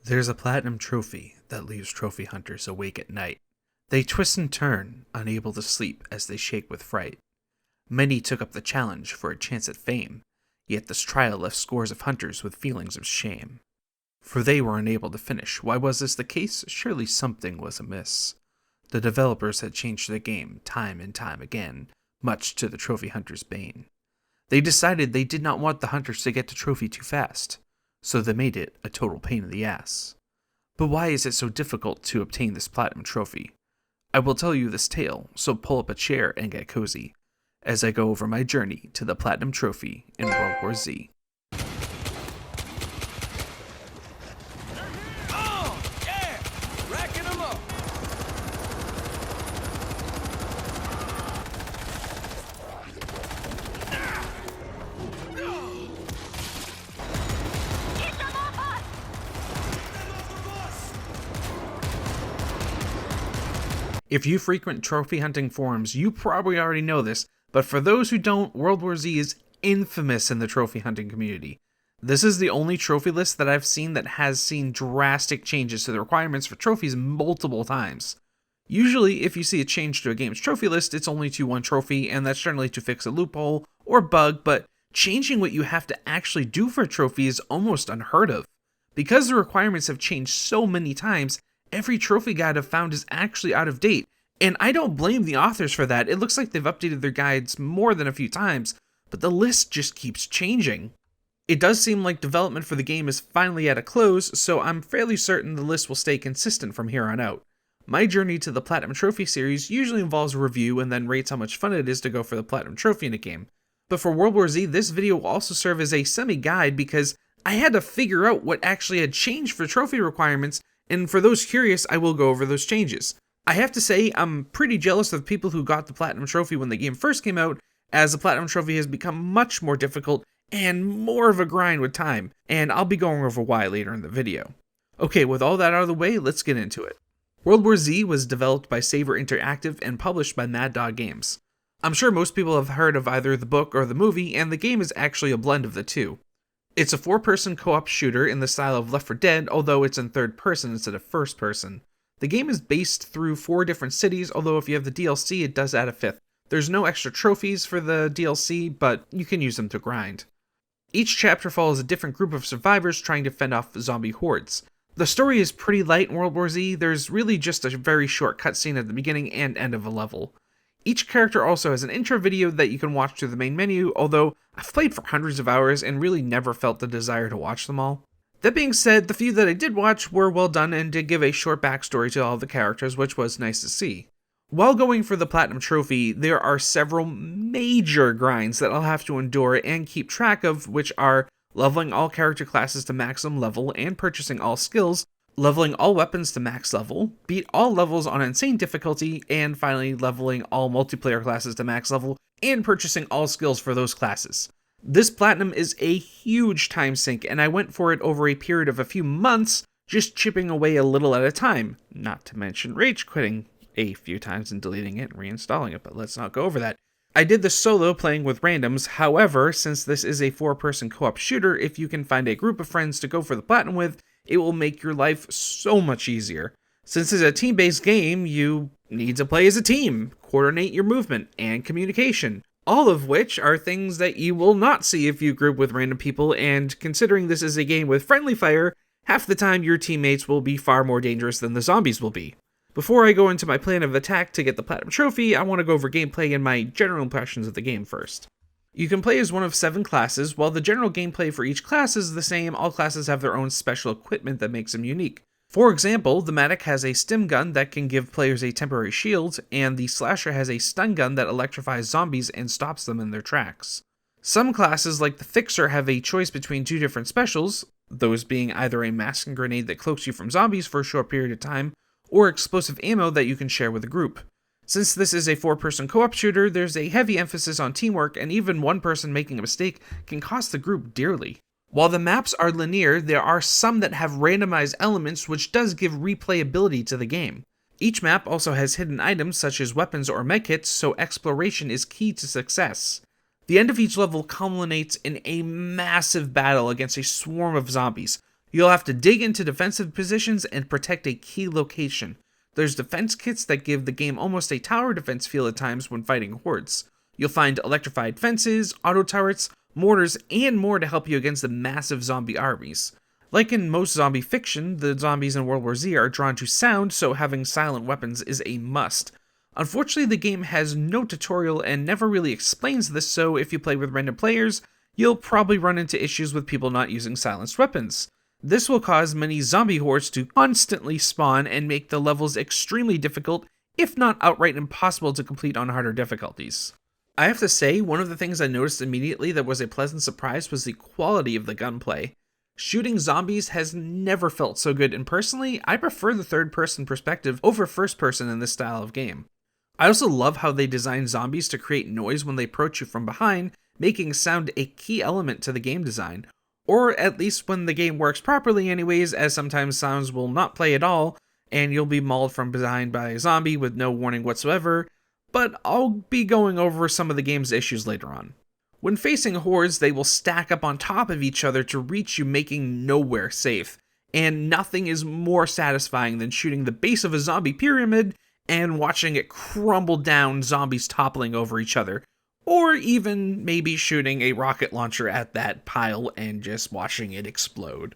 There's a platinum trophy that leaves trophy hunters awake at night. They twist and turn, unable to sleep as they shake with fright. Many took up the challenge for a chance at fame, yet this trial left scores of hunters with feelings of shame. For they were unable to finish. Why was this the case? Surely something was amiss. The developers had changed the game time and time again, much to the trophy hunters' bane. They decided they did not want the hunters to get to trophy too fast, so they made it a total pain in the ass. But why is it so difficult to obtain this platinum trophy? I will tell you this tale, so pull up a chair and get cozy, as I go over my journey to the platinum trophy in World War Z. Oh, yeah! Racking them up! If you frequent trophy hunting forums, you probably already know this, but for those who don't, World War Z is infamous in the trophy hunting community. This is the only trophy list that I've seen that has seen drastic changes to the requirements for trophies multiple times. Usually, if you see a change to a game's trophy list, it's only to one trophy, and that's generally to fix a loophole or bug, but changing what you have to actually do for a trophy is almost unheard of. Because the requirements have changed so many times, every trophy guide I've found is actually out of date, and I don't blame the authors for that. It looks like they've updated their guides more than a few times, but the list just keeps changing. It does seem like development for the game is finally at a close, so I'm fairly certain the list will stay consistent from here on out. My journey to the Platinum Trophy series usually involves a review and then rates how much fun it is to go for the Platinum Trophy in a game. But for World War Z, this video will also serve as a semi-guide because I had to figure out what actually had changed for trophy requirements, and for those curious, I will go over those changes. I have to say, I'm pretty jealous of people who got the Platinum Trophy when the game first came out, as the Platinum Trophy has become much more difficult and more of a grind with time, and I'll be going over why later in the video. Okay, with all that out of the way, let's get into it. World War Z was developed by Saber Interactive and published by Mad Dog Games. I'm sure most people have heard of either the book or the movie, and the game is actually a blend of the two. It's a 4-person co-op shooter in the style of Left 4 Dead, although it's in third person instead of first person. The game is based through 4 different cities, although if you have the DLC, it does add a 5th. There's no extra trophies for the DLC, but you can use them to grind. Each chapter follows a different group of survivors trying to fend off zombie hordes. The story is pretty light in World War Z. There's really just a very short cutscene at the beginning and end of a level. Each character also has an intro video that you can watch through the main menu, although I've played for hundreds of hours and really never felt the desire to watch them all. That being said, the few that I did watch were well done and did give a short backstory to all of the characters, which was nice to see. While going for the Platinum Trophy, there are several major grinds that I'll have to endure and keep track of, which are leveling all character classes to maximum level and purchasing all skills, leveling all weapons to max level, beat all levels on insane difficulty, and finally leveling all multiplayer classes to max level and purchasing all skills for those classes. This platinum is a huge time sink, and I went for it over a period of a few months, just chipping away a little at a time, not to mention rage quitting a few times and deleting it and reinstalling it, but let's not go over that. I did this solo playing with randoms. However, since this is a 4-person co-op shooter, if you can find a group of friends to go for the platinum with, it will make your life so much easier. Since it's a team-based game, you need to play as a team, coordinate your movement, and communication. All of which are things that you will not see if you group with random people, and considering this is a game with friendly fire, half the time your teammates will be far more dangerous than the zombies will be. Before I go into my plan of attack to get the Platinum Trophy, I want to go over gameplay and my general impressions of the game first. You can play as one of 7 classes. While the general gameplay for each class is the same, all classes have their own special equipment that makes them unique. For example, the Medic has a stim gun that can give players a temporary shield, and the Slasher has a stun gun that electrifies zombies and stops them in their tracks. Some classes, like the Fixer, have a choice between 2 different specials, those being either a masking grenade that cloaks you from zombies for a short period of time, or explosive ammo that you can share with a group. Since this is a 4-person co-op shooter, there's a heavy emphasis on teamwork, and even one person making a mistake can cost the group dearly. While the maps are linear, there are some that have randomized elements, which does give replayability to the game. Each map also has hidden items such as weapons or medkits, so exploration is key to success. The end of each level culminates in a massive battle against a swarm of zombies. You'll have to dig into defensive positions and protect a key location. There's defense kits that give the game almost a tower defense feel at times when fighting hordes. You'll find electrified fences, auto turrets, mortars, and more to help you against the massive zombie armies. Like in most zombie fiction, the zombies in World War Z are drawn to sound, so having silent weapons is a must. Unfortunately, the game has no tutorial and never really explains this, so if you play with random players, you'll probably run into issues with people not using silenced weapons. This will cause many zombie hordes to constantly spawn and make the levels extremely difficult, if not outright impossible to complete on harder difficulties. I have to say, one of the things I noticed immediately that was a pleasant surprise was the quality of the gunplay. Shooting zombies has never felt so good, and personally, I prefer the third-person perspective over first-person in this style of game. I also love how they design zombies to create noise when they approach you from behind, making sound a key element to the game design. Or at least when the game works properly anyways, as sometimes sounds will not play at all, and you'll be mauled from behind by a zombie with no warning whatsoever, but I'll be going over some of the game's issues later on. When facing hordes, they will stack up on top of each other to reach you, making nowhere safe, and nothing is more satisfying than shooting the base of a zombie pyramid and watching it crumble down, zombies toppling over each other, or even maybe shooting a rocket launcher at that pile and just watching it explode.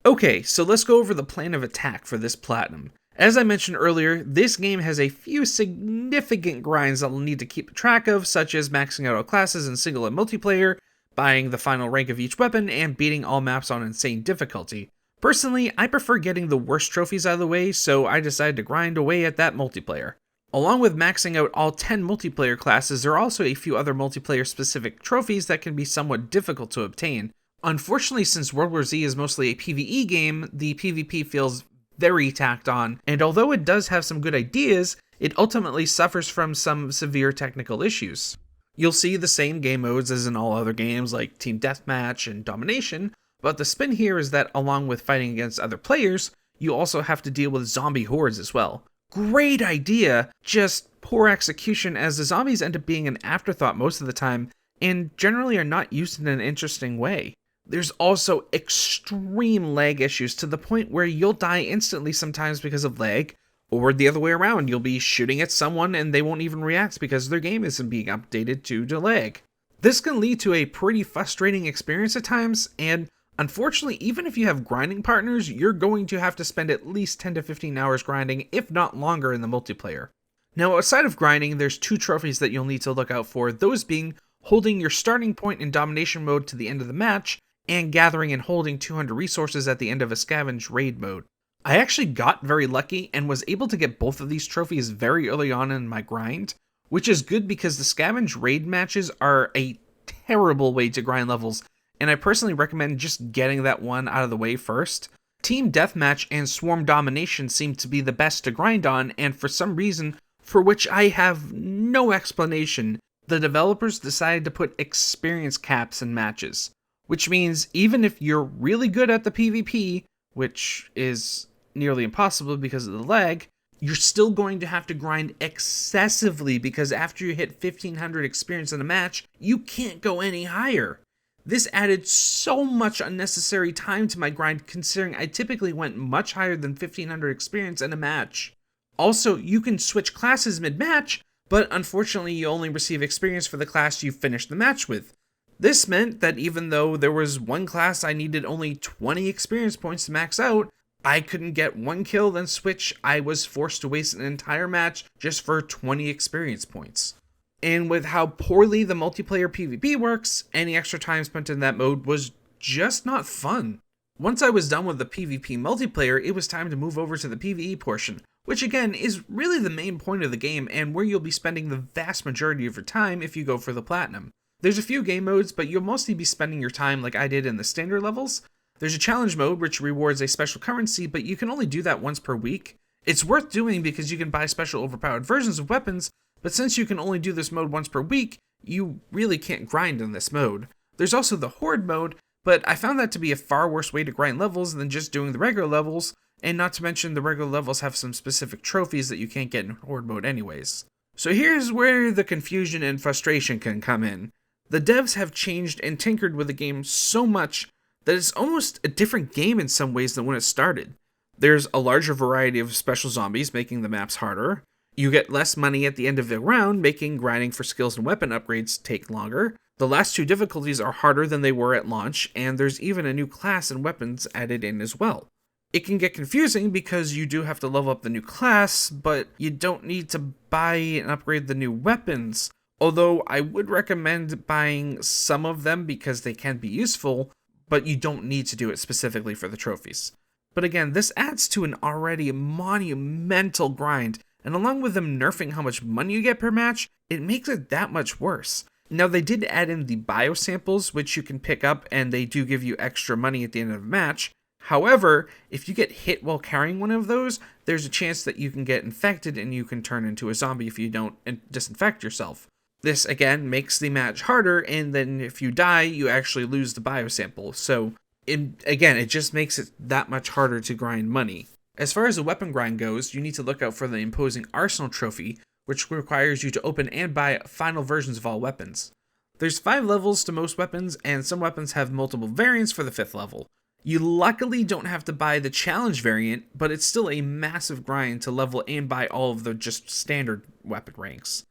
Okay, so let's go over the plan of attack for this platinum. As I mentioned earlier, this game has a few significant grinds I'll need to keep track of, such as maxing out all classes in single and multiplayer, buying the final rank of each weapon, and beating all maps on insane difficulty. Personally, I prefer getting the worst trophies out of the way, so I decided to grind away at that multiplayer. Along with maxing out all 10 multiplayer classes, there are also a few other multiplayer specific trophies that can be somewhat difficult to obtain. Unfortunately, since World War Z is mostly a PvE game, the PvP feels very tacked on, and although it does have some good ideas, it ultimately suffers from some severe technical issues. You'll see the same game modes as in all other games like Team Deathmatch and Domination, but the spin here is that along with fighting against other players, you also have to deal with zombie hordes as well. Great idea, just poor execution, as the zombies end up being an afterthought most of the time, and generally are not used in an interesting way. There's also extreme lag issues to the point where you'll die instantly sometimes because of lag, or the other way around, you'll be shooting at someone and they won't even react because their game isn't being updated due to lag. This can lead to a pretty frustrating experience at times, and unfortunately, even if you have grinding partners, you're going to have to spend at least 10 to 15 hours grinding, if not longer, in the multiplayer. Now, outside of grinding, there's two trophies that you'll need to look out for, those being holding your starting point in domination mode to the end of the match, and gathering and holding 200 resources at the end of a scavenge raid mode. I actually got very lucky and was able to get both of these trophies very early on in my grind, which is good because the scavenge raid matches are a terrible way to grind levels, and I personally recommend just getting that one out of the way first. Team Deathmatch and Swarm Domination seem to be the best to grind on, and for some reason, for which I have no explanation, the developers decided to put experience caps in matches. Which means even if you're really good at the PvP, which is nearly impossible because of the lag, you're still going to have to grind excessively because after you hit 1500 experience in a match, you can't go any higher. This added so much unnecessary time to my grind considering I typically went much higher than 1500 experience in a match. Also, you can switch classes mid-match, but unfortunately you only receive experience for the class you finished the match with. This meant that even though there was one class I needed only 20 experience points to max out, I couldn't get one kill then switch. I was forced to waste an entire match just for 20 experience points. And with how poorly the multiplayer PvP works, any extra time spent in that mode was just not fun. Once I was done with the PvP multiplayer, it was time to move over to the PvE portion, which again is really the main point of the game and where you'll be spending the vast majority of your time if you go for the platinum. There's a few game modes, but you'll mostly be spending your time like I did in the standard levels. There's a challenge mode which rewards a special currency, but you can only do that once per week. It's worth doing because you can buy special overpowered versions of weapons, but since you can only do this mode once per week, you really can't grind in this mode. There's also the Horde mode, but I found that to be a far worse way to grind levels than just doing the regular levels, and not to mention the regular levels have some specific trophies that you can't get in Horde mode anyways. So here's where the confusion and frustration can come in. The devs have changed and tinkered with the game so much that it's almost a different game in some ways than when it started. There's a larger variety of special zombies, making the maps harder. You get less money at the end of the round, making grinding for skills and weapon upgrades take longer. The last two difficulties are harder than they were at launch, and there's even a new class and weapons added in as well. It can get confusing because you do have to level up the new class, but you don't need to buy and upgrade the new weapons. Although I would recommend buying some of them because they can be useful, but you don't need to do it specifically for the trophies. But again, this adds to an already monumental grind, and along with them nerfing how much money you get per match, it makes it that much worse. Now, they did add in the biosamples, which you can pick up, and they do give you extra money at the end of a match. However, if you get hit while carrying one of those, there's a chance that you can get infected and you can turn into a zombie if you don't disinfect yourself. This, again, makes the match harder, and then if you die, you actually lose the biosample. So, it just makes it that much harder to grind money. As far as the weapon grind goes, you need to look out for the imposing Arsenal trophy, which requires you to open and buy final versions of all weapons. There's 5 levels to most weapons, and some weapons have multiple variants for the 5th level. You luckily don't have to buy the challenge variant, but it's still a massive grind to level and buy all of the just standard weapon ranks.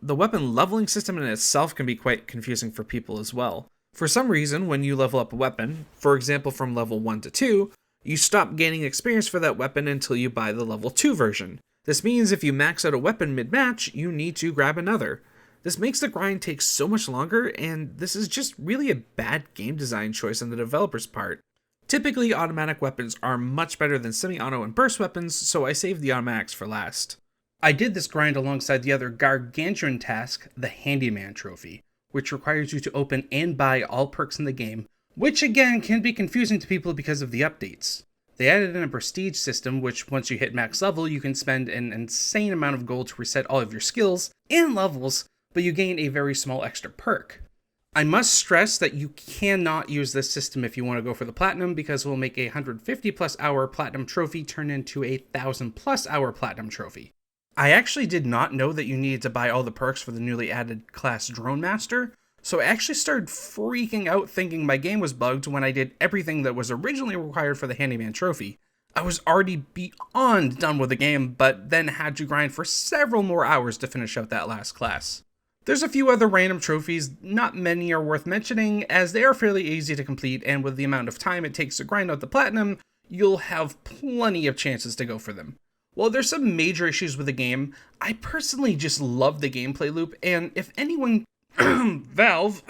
The weapon leveling system in itself can be quite confusing for people as well. For some reason, when you level up a weapon, for example from level 1 to 2, you stop gaining experience for that weapon until you buy the level 2 version. This means if you max out a weapon mid-match, you need to grab another. This makes the grind take so much longer, and this is just really a bad game design choice on the developer's part. Typically, automatic weapons are much better than semi-auto and burst weapons, so I saved the automatics for last. I did this grind alongside the other gargantuan task, the Handyman trophy, which requires you to open and buy all perks in the game, which again can be confusing to people because of the updates. They added in a prestige system, which once you hit max level, you can spend an insane amount of gold to reset all of your skills and levels, but you gain a very small extra perk. I must stress that you cannot use this system if you want to go for the platinum, because it will make a 150 plus hour platinum trophy turn into a 1000 plus hour platinum trophy. I actually did not know that you needed to buy all the perks for the newly added class Drone Master, so I actually started freaking out thinking my game was bugged when I did everything that was originally required for the Handyman trophy. I was already beyond done with the game, but then had to grind for several more hours to finish out that last class. There's a few other random trophies, not many are worth mentioning, as they are fairly easy to complete, and with the amount of time it takes to grind out the platinum, you'll have plenty of chances to go for them. While there's some major issues with the game, I personally just love the gameplay loop, and if anyone, Valve,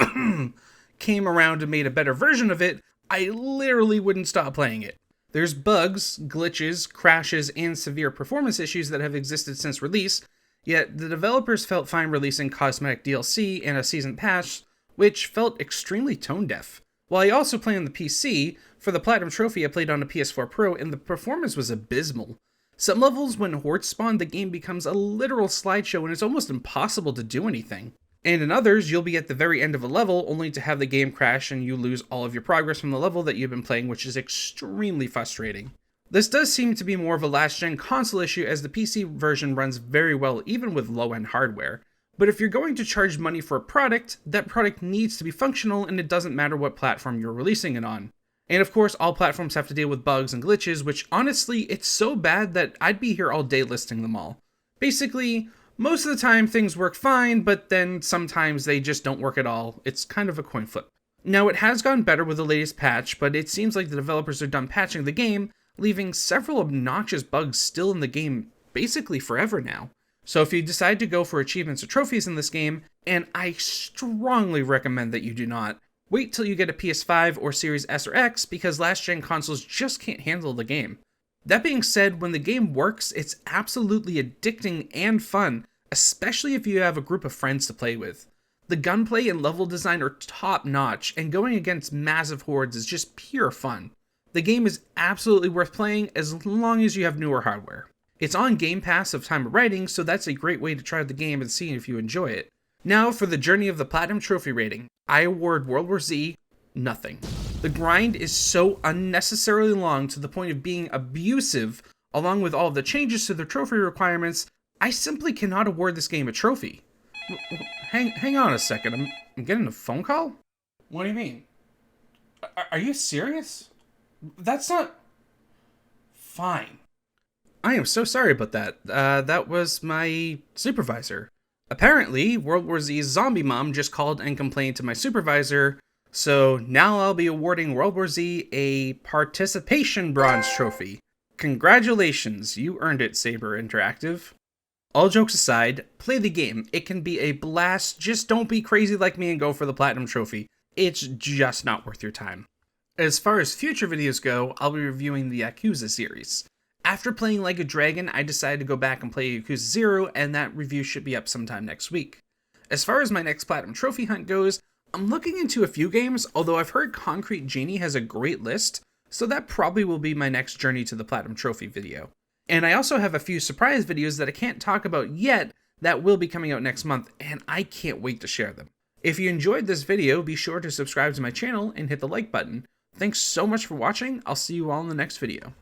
came around and made a better version of it, I literally wouldn't stop playing it. There's bugs, glitches, crashes, and severe performance issues that have existed since release, yet the developers felt fine releasing cosmetic DLC and a season pass, which felt extremely tone-deaf. While I also play on the PC, for the Platinum Trophy I played on a PS4 Pro and the performance was abysmal. Some levels when hordes spawn, the game becomes a literal slideshow and it's almost impossible to do anything. And in others, you'll be at the very end of a level only to have the game crash and you lose all of your progress from the level that you've been playing, which is extremely frustrating. This does seem to be more of a last-gen console issue, as the PC version runs very well even with low-end hardware. But if you're going to charge money for a product, that product needs to be functional and it doesn't matter what platform you're releasing it on. And of course, all platforms have to deal with bugs and glitches, which honestly, it's so bad that I'd be here all day listing them all. Basically, most of the time things work fine, but then sometimes they just don't work at all. It's kind of a coin flip. Now, it has gone better with the latest patch, but it seems like the developers are done patching the game, leaving several obnoxious bugs still in the game basically forever now. So if you decide to go for achievements or trophies in this game, and I strongly recommend that you do not, wait till you get a PS5 or Series S or X, because last-gen consoles just can't handle the game. That being said, when the game works, it's absolutely addicting and fun, especially if you have a group of friends to play with. The gunplay and level design are top-notch, and going against massive hordes is just pure fun. The game is absolutely worth playing as long as you have newer hardware. It's on Game Pass of time of writing, so that's a great way to try the game and see if you enjoy it. Now for the journey of the Platinum Trophy rating, I award World War Z nothing. The grind is so unnecessarily long to the point of being abusive, along with all of the changes to the trophy requirements, I simply cannot award this game a trophy. Hang on a second, I'm getting a phone call? What do you mean? Are you serious? That's not... Fine. I am so sorry about that. That was my supervisor. Apparently, World War Z's zombie mom just called and complained to my supervisor, so now I'll be awarding World War Z a participation bronze trophy. Congratulations, you earned it, Saber Interactive. All jokes aside, play the game. It can be a blast. Just don't be crazy like me and go for the platinum trophy. It's just not worth your time. As far as future videos go, I'll be reviewing the Yakuza series. After playing Like a Dragon, I decided to go back and play Yakuza 0, and that review should be up sometime next week. As far as my next platinum trophy hunt goes, I'm looking into a few games, although I've heard Concrete Genie has a great list, so that probably will be my next journey to the platinum trophy video. And I also have a few surprise videos that I can't talk about yet that will be coming out next month, and I can't wait to share them. If you enjoyed this video, be sure to subscribe to my channel and hit the like button. Thanks so much for watching. I'll see you all in the next video.